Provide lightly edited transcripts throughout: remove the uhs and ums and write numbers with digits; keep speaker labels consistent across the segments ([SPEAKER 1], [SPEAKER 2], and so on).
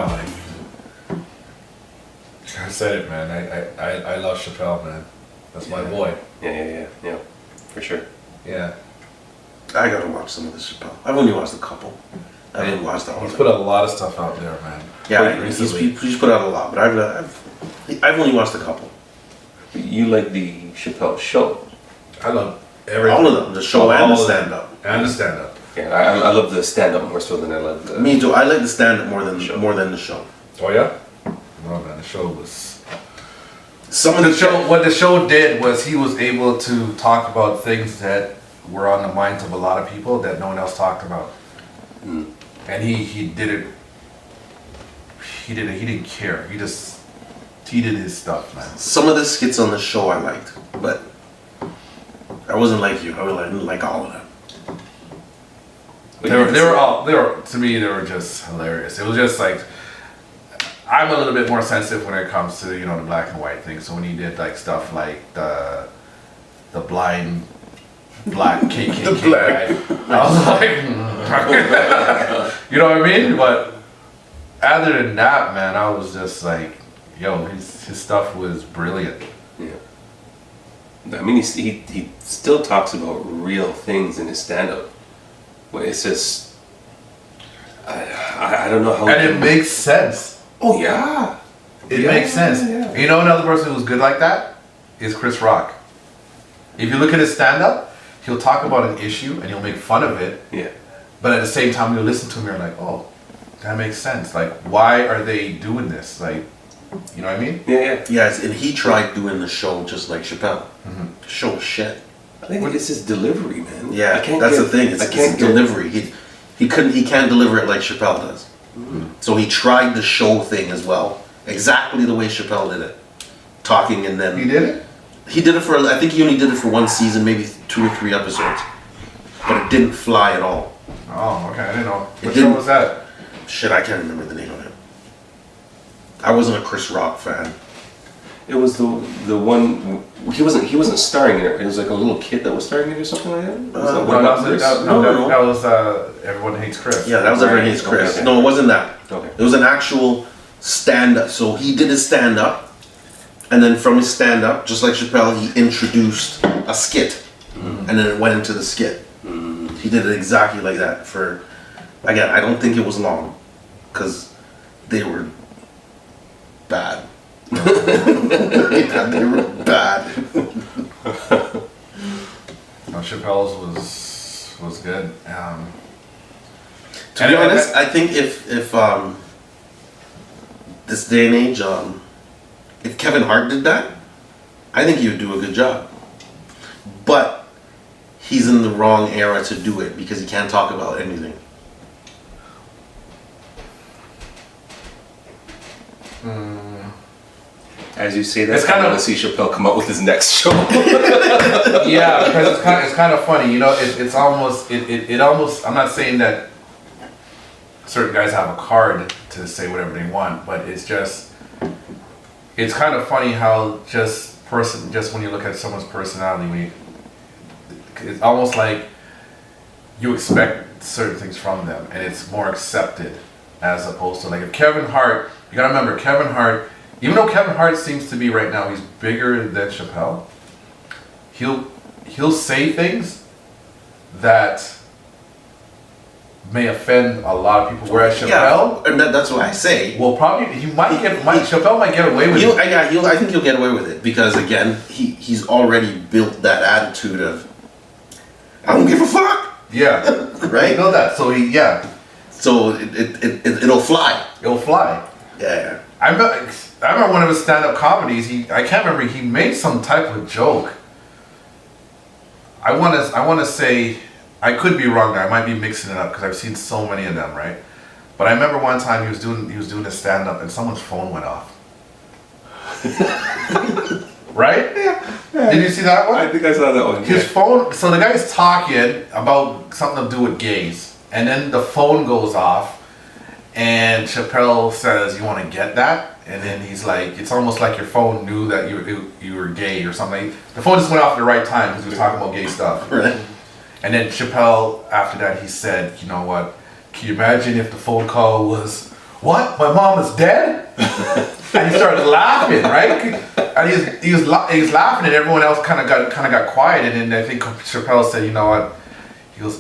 [SPEAKER 1] now, like, I said it, man. I love Chappelle, man. That's my boy.
[SPEAKER 2] Yeah, for sure.
[SPEAKER 1] Yeah.
[SPEAKER 3] I gotta watch some of this Chappelle. I've only watched a couple. I haven't watched all
[SPEAKER 1] He's
[SPEAKER 3] of
[SPEAKER 1] put
[SPEAKER 3] it.
[SPEAKER 1] a lot of stuff out there, man.
[SPEAKER 3] Yeah,
[SPEAKER 1] recently.
[SPEAKER 3] he's put out a lot, but I've only watched a couple.
[SPEAKER 2] You like the Chappelle show?
[SPEAKER 1] I love everything.
[SPEAKER 3] All of them, the show and the
[SPEAKER 1] All of them.
[SPEAKER 3] stand-up.
[SPEAKER 1] And the stand-up.
[SPEAKER 2] Yeah, I love the stand-up more so than I love the...
[SPEAKER 3] Me too. I like the stand-up more than the show.
[SPEAKER 1] Oh yeah? No, man. The show was.
[SPEAKER 3] Some of
[SPEAKER 1] The
[SPEAKER 3] the
[SPEAKER 1] show. What the show did was he was able to talk about things that were on the minds of a lot of people that no one else talked about. And he did it. He didn't care. He did his stuff, man.
[SPEAKER 3] Some of the skits on the show I liked, but I wasn't like you. I didn't like all of them.
[SPEAKER 1] They were to me they were just hilarious. It was just like I'm a little bit more sensitive when it comes to the black and white thing. So when he did like stuff like the blind black KKK guy, I was like, you know what I mean? But other than that, man, I was just like, yo, his stuff was brilliant.
[SPEAKER 2] Yeah. I mean, he still talks about real things in his stand-up. Well, it's just, I don't know how...
[SPEAKER 1] And it makes sense.
[SPEAKER 2] Oh, yeah.
[SPEAKER 1] It makes sense.
[SPEAKER 2] Yeah.
[SPEAKER 1] You know another person who's good like that is Chris Rock. If you look at his stand-up, he'll talk about an issue and he'll make fun of it.
[SPEAKER 2] Yeah.
[SPEAKER 1] But at the same time, you'll listen to him, you're like, oh, that makes sense. Like, why are they doing this? Like, you know what I mean?
[SPEAKER 2] Yeah.
[SPEAKER 3] Yes, and he tried doing the show just like Chappelle. Show shit.
[SPEAKER 2] I think it's his delivery, man.
[SPEAKER 3] Yeah, that's the thing. It's his delivery. He can't deliver it like Chappelle does. So he tried the show thing as well, exactly the way Chappelle did it, talking and then
[SPEAKER 1] He did it?
[SPEAKER 3] He did it for. I think he only did it for one season, maybe 2 or 3 episodes, but it didn't fly at all.
[SPEAKER 1] Oh, okay, I didn't know.
[SPEAKER 3] It
[SPEAKER 1] What show
[SPEAKER 3] didn't-
[SPEAKER 1] was that?
[SPEAKER 3] Shit, I can't remember the name of it. I wasn't a Chris Rock fan.
[SPEAKER 2] It was the one... He wasn't starring in it. It was like a little kid that was starring in it or something like that? Was that
[SPEAKER 1] No,
[SPEAKER 2] one about Chris?
[SPEAKER 1] that was Everyone Hates Chris.
[SPEAKER 3] Yeah, that was Everyone Hates Chris.
[SPEAKER 2] Okay.
[SPEAKER 3] No, it wasn't that.
[SPEAKER 2] Okay.
[SPEAKER 3] It was an actual stand-up. So he did his stand-up, and then from his stand-up, just like Chappelle, he introduced a skit, and then it went into the skit. He did it exactly like that. Again, I don't think it was long, because they were bad. They were bad.
[SPEAKER 1] No, Chappelle's was good.
[SPEAKER 3] To be honest, I think if this day and age, if Kevin Hart did that, I think he would do a good job. But he's in the wrong era to do it because he can't talk about anything.
[SPEAKER 2] As you say that,
[SPEAKER 1] It's kind
[SPEAKER 2] I
[SPEAKER 1] of-
[SPEAKER 2] want to see Chappelle come up with his next show.
[SPEAKER 1] Yeah, because it's kind of funny, it's almost it almost. I'm not saying that certain guys have a card to say whatever they want, but it's kind of funny how just when you look at someone's personality, it's almost like you expect certain things from them, and it's more accepted as opposed to like if Kevin Hart. You gotta remember Kevin Hart. Even though Kevin Hart seems to be right now, he's bigger than Chappelle. He'll say things that may offend a lot of people. Whereas Chappelle,
[SPEAKER 3] Yeah, and that's what I say.
[SPEAKER 1] well, probably Chappelle might get away with it.
[SPEAKER 3] I think he'll get away with it because again, he's already built that attitude of I don't give a fuck,
[SPEAKER 1] Yeah,
[SPEAKER 3] right?
[SPEAKER 1] You know that. So
[SPEAKER 3] So it'll fly.
[SPEAKER 1] it'll fly.
[SPEAKER 3] Yeah.
[SPEAKER 1] I remember one of his stand-up comedies. I can't remember. He made some type of joke. I want to say, I could be wrong there. I might be mixing it up because I've seen so many of them, right? But I remember one time he was doing a stand-up and someone's phone went off. Right? Yeah. Did you see that one?
[SPEAKER 2] I think I saw that one.
[SPEAKER 1] His phone. So the guy's talking about something to do with gays, and then the phone goes off. And Chappelle says, "You want to get that?" And then he's like, "It's almost like your phone knew that you were gay or something." The phone just went off at the right time because he was talking about gay stuff.
[SPEAKER 3] Right.
[SPEAKER 1] And then Chappelle, after that, he said, "You know what? Can you imagine if the phone call was what? My mom is dead? And he started laughing, right? And he was laughing, and everyone else kind of got quiet. And then I think Chappelle said, you know what? He goes,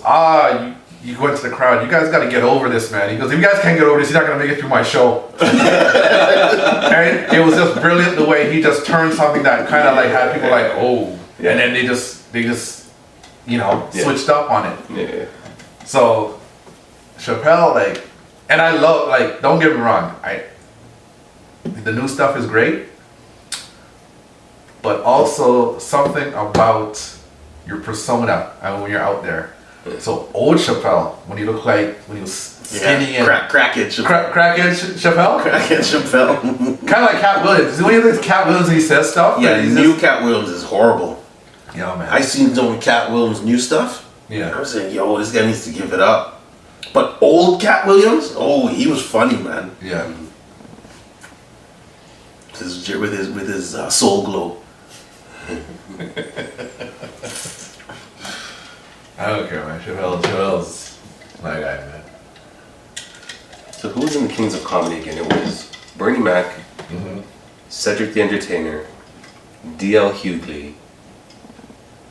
[SPEAKER 1] you went to the crowd. You guys got to get over this, man. He goes, if you guys can't get over this, you're not gonna make it through my show. And it was just brilliant the way he just turned something that kind of like had people like, oh, and then they just switched up on it.
[SPEAKER 2] Yeah.
[SPEAKER 1] So Chappelle, like, and I love, like, don't get me wrong, the new stuff is great, but also something about your persona when you're out there. So old Chappelle, when he looked like, when he was skinny and
[SPEAKER 3] crackhead Chappelle.
[SPEAKER 1] Crackhead Chappelle?
[SPEAKER 3] Crackhead Chappelle.
[SPEAKER 1] Kind of like Cat Williams. When you look at Cat Williams and he says stuff?
[SPEAKER 3] Yeah, the new Cat Williams is horrible.
[SPEAKER 1] Yeah, man.
[SPEAKER 3] I seen some Cat Williams new stuff.
[SPEAKER 1] Yeah.
[SPEAKER 3] I was saying, yo, this guy needs to give it up. But old Cat Williams, oh, he was funny, man.
[SPEAKER 1] Yeah.
[SPEAKER 3] With his soul glow.
[SPEAKER 1] I don't care, man. Chappelle's my guy, man.
[SPEAKER 2] So who was in the Kings of Comedy again? It was Bernie Mac, Cedric the Entertainer, D.L. Hughley,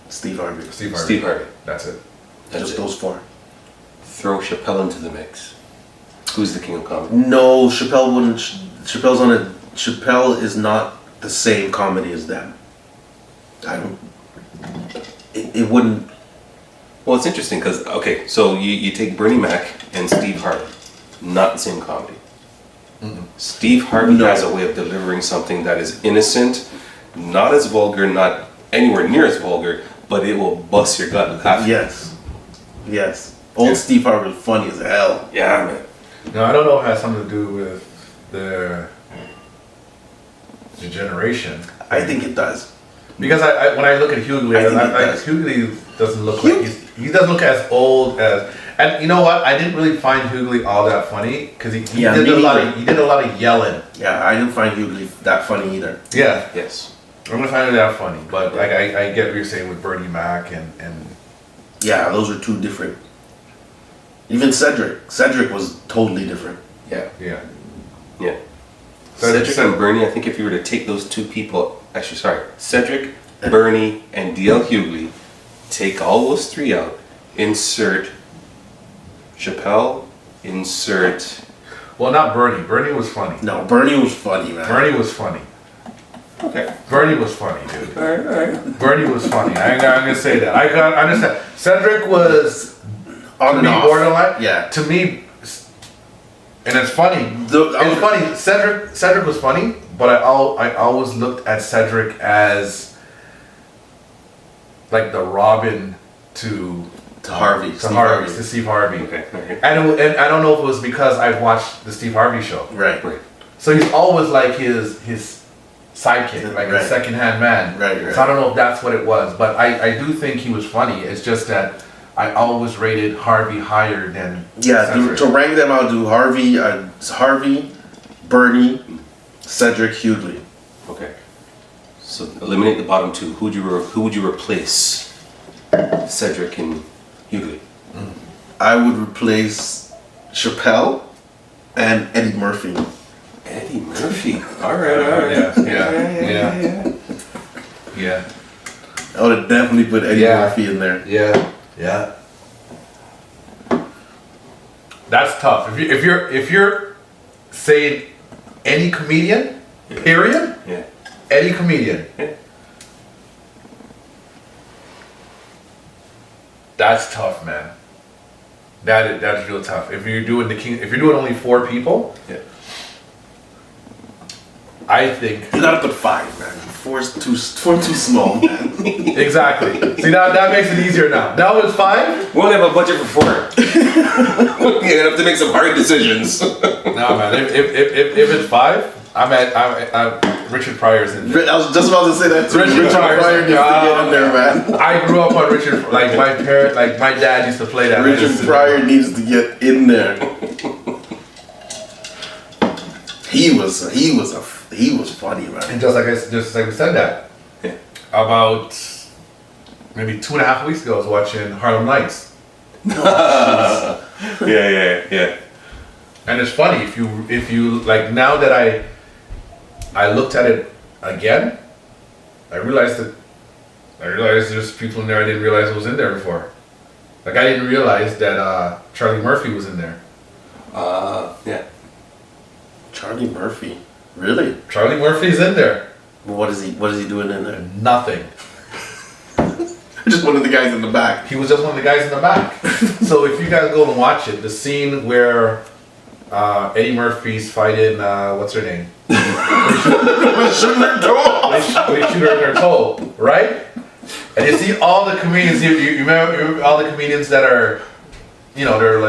[SPEAKER 3] Steve Harvey.
[SPEAKER 2] Steve Harvey.
[SPEAKER 1] That's it.
[SPEAKER 2] That's
[SPEAKER 3] Just
[SPEAKER 2] it.
[SPEAKER 3] those four.
[SPEAKER 2] Throw Chappelle into the mix. Who's the King of Comedy?
[SPEAKER 3] No, Chappelle wouldn't. Chappelle is not the same comedy as them. I don't. It wouldn't.
[SPEAKER 2] Well, it's interesting because, okay, so you take Bernie Mac and Steve Harvey. Not the same comedy. Steve Harvey
[SPEAKER 3] No.
[SPEAKER 2] has a way of delivering something that is innocent, not as vulgar, not anywhere near as vulgar, but it will bust your gut laughing.
[SPEAKER 3] Yes. Old
[SPEAKER 2] Yeah.
[SPEAKER 3] Steve Harvey was funny as hell.
[SPEAKER 2] Yeah, man.
[SPEAKER 1] No, I don't know if it has something to do with the generation.
[SPEAKER 3] I think it does.
[SPEAKER 1] Because when I look at Hughley,
[SPEAKER 3] I think it does.
[SPEAKER 1] Hughley doesn't look like he doesn't look as old as. And you know what? I didn't really find Hughley all that funny because he
[SPEAKER 3] Yeah,
[SPEAKER 1] did
[SPEAKER 3] me
[SPEAKER 1] a lot of
[SPEAKER 3] neither.
[SPEAKER 1] he did a lot of yelling.
[SPEAKER 3] Yeah, I didn't find Hughley that funny either.
[SPEAKER 1] Yeah,
[SPEAKER 2] Yes.
[SPEAKER 1] I'm gonna find it that funny. But like I get what you're saying with Bernie Mac and
[SPEAKER 3] Yeah, those are two different. Even Cedric. Cedric was totally different.
[SPEAKER 2] Yeah.
[SPEAKER 1] yeah.
[SPEAKER 2] Yeah.
[SPEAKER 1] Cedric-
[SPEAKER 2] Cedric and Bernie, I think if you were to take those two people, actually, sorry, Cedric, Bernie, and D.L. Hughley, take all those three out, insert Chappelle, insert.
[SPEAKER 1] Well, not Bernie. Bernie was funny.
[SPEAKER 3] No, Bernie was funny, man.
[SPEAKER 1] Bernie was funny.
[SPEAKER 2] Okay.
[SPEAKER 1] Bernie was funny, dude.
[SPEAKER 2] Alright.
[SPEAKER 1] Bernie was funny. I'm gonna say that. I understand. Cedric was
[SPEAKER 3] On
[SPEAKER 1] to
[SPEAKER 3] and
[SPEAKER 1] me
[SPEAKER 3] off.
[SPEAKER 1] borderline.
[SPEAKER 3] Yeah.
[SPEAKER 1] To me, and it's funny.
[SPEAKER 3] I
[SPEAKER 1] It's
[SPEAKER 3] was-
[SPEAKER 1] funny. Cedric was funny, but I always looked at Cedric as like the Robin to
[SPEAKER 3] Harvey.
[SPEAKER 1] to
[SPEAKER 3] Steve
[SPEAKER 1] Harvey,
[SPEAKER 3] Harvey.
[SPEAKER 1] to Steve Harvey.
[SPEAKER 2] Okay. Okay.
[SPEAKER 1] And I don't know if it was because I've watched the Steve Harvey show.
[SPEAKER 3] Right.
[SPEAKER 2] Right.
[SPEAKER 1] So he's always like his sidekick, like
[SPEAKER 3] Right.
[SPEAKER 1] a second-hand man.
[SPEAKER 3] Right.
[SPEAKER 1] So I don't know if that's what it was, but I do think he was funny. It's just that I always rated Harvey higher than
[SPEAKER 3] Yeah,
[SPEAKER 1] Cedric.
[SPEAKER 3] to rank them out, do Harvey, Bernie, Cedric, Hughley.
[SPEAKER 2] Okay. So eliminate the bottom two. Who would you replace? Cedric and Hughley.
[SPEAKER 3] I would replace Chappelle and Eddie Murphy.
[SPEAKER 2] Eddie Murphy. All right.
[SPEAKER 1] Yeah.
[SPEAKER 3] I would have definitely put Eddie
[SPEAKER 1] Yeah.
[SPEAKER 3] Murphy in there.
[SPEAKER 1] Yeah. That's tough. If you're saying any comedian, period,
[SPEAKER 2] Yeah.
[SPEAKER 1] any comedian.
[SPEAKER 2] Yeah.
[SPEAKER 1] That's tough, man. That's real tough. If you're doing only 4 people,
[SPEAKER 2] Yeah.
[SPEAKER 1] I think
[SPEAKER 3] You gotta put 5, man. Four's too small, man.
[SPEAKER 1] exactly. See that makes it easier now. Now it's 5.
[SPEAKER 2] We only have a budget for 4. You're gonna have to make some hard decisions.
[SPEAKER 1] No, man. If it's 5, I'm Richard Pryor's in there.
[SPEAKER 3] I was just about to say that too.
[SPEAKER 1] Richard Pryor
[SPEAKER 3] needs to get in there, man.
[SPEAKER 1] I grew up on Richard. Like my dad used to play that.
[SPEAKER 3] Richard Pryor needs to get in there. He was funny, man.
[SPEAKER 1] And just like we said that,
[SPEAKER 2] Yeah.
[SPEAKER 1] about maybe 2.5 weeks ago, I was watching Harlem Nights.
[SPEAKER 2] Yeah.
[SPEAKER 1] And it's funny if you like now that I looked at it again, I realized there's people in there I didn't realize was in there before. Like I didn't realize that Charlie Murphy was in there.
[SPEAKER 2] Yeah.
[SPEAKER 3] Charlie Murphy. Really?
[SPEAKER 1] Charlie Murphy's in there.
[SPEAKER 3] What is he doing in there?
[SPEAKER 1] Nothing.
[SPEAKER 3] Just one of the guys in the back.
[SPEAKER 1] He was just one of the guys in the back. So if you guys go and watch it, the scene where Eddie Murphy's fighting what's her name?
[SPEAKER 3] Shouldn't have
[SPEAKER 1] They shoot her in her toe, right? And you see all the comedians. You remember all the comedians that are, you know, they're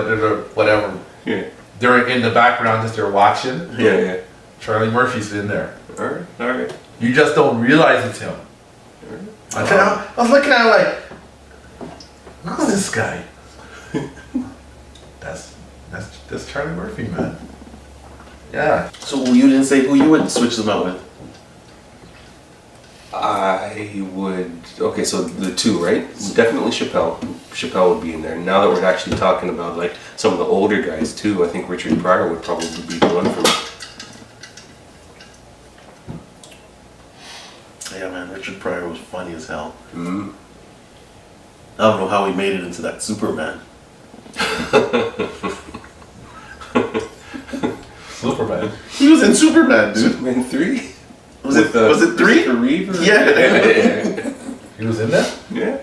[SPEAKER 1] whatever.
[SPEAKER 2] Yeah.
[SPEAKER 1] They're in the background just they're watching.
[SPEAKER 2] Yeah.
[SPEAKER 1] Charlie Murphy's in there.
[SPEAKER 2] All right.
[SPEAKER 1] You just don't realize it's him. I was looking at it like, who's this guy? That's Charlie Murphy, man. Yeah.
[SPEAKER 3] So you didn't say who you would switch them out with?
[SPEAKER 2] I would. Okay, so the two, right? Definitely Chappelle. Chappelle would be in there. Now that we're actually talking about like some of the older guys too, I think Richard Pryor would probably be the one for me.
[SPEAKER 3] Yeah, man, Richard Pryor was funny as hell.
[SPEAKER 2] Mm.
[SPEAKER 3] I don't know how he made it into that Superman.
[SPEAKER 1] Superman.
[SPEAKER 3] He was in Superman, dude.
[SPEAKER 2] Superman 3?
[SPEAKER 3] Was it 3?
[SPEAKER 2] Christopher Reeve or-
[SPEAKER 3] Yeah.
[SPEAKER 1] He was in there?
[SPEAKER 2] Yeah.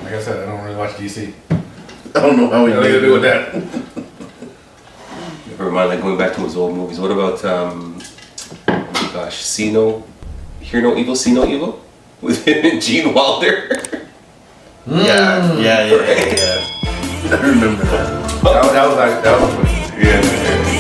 [SPEAKER 1] Like I said, I don't really watch DC.
[SPEAKER 3] I don't know how he
[SPEAKER 1] Nothing
[SPEAKER 3] made
[SPEAKER 1] to do with
[SPEAKER 3] it.
[SPEAKER 1] that.
[SPEAKER 2] Never mind, like going back to his old movies. What about, oh gosh, See No, Hear No Evil, See No Evil? With him and Gene Wilder.
[SPEAKER 3] Yeah. I remember that.
[SPEAKER 1] That was like, that was.
[SPEAKER 2] Yeah.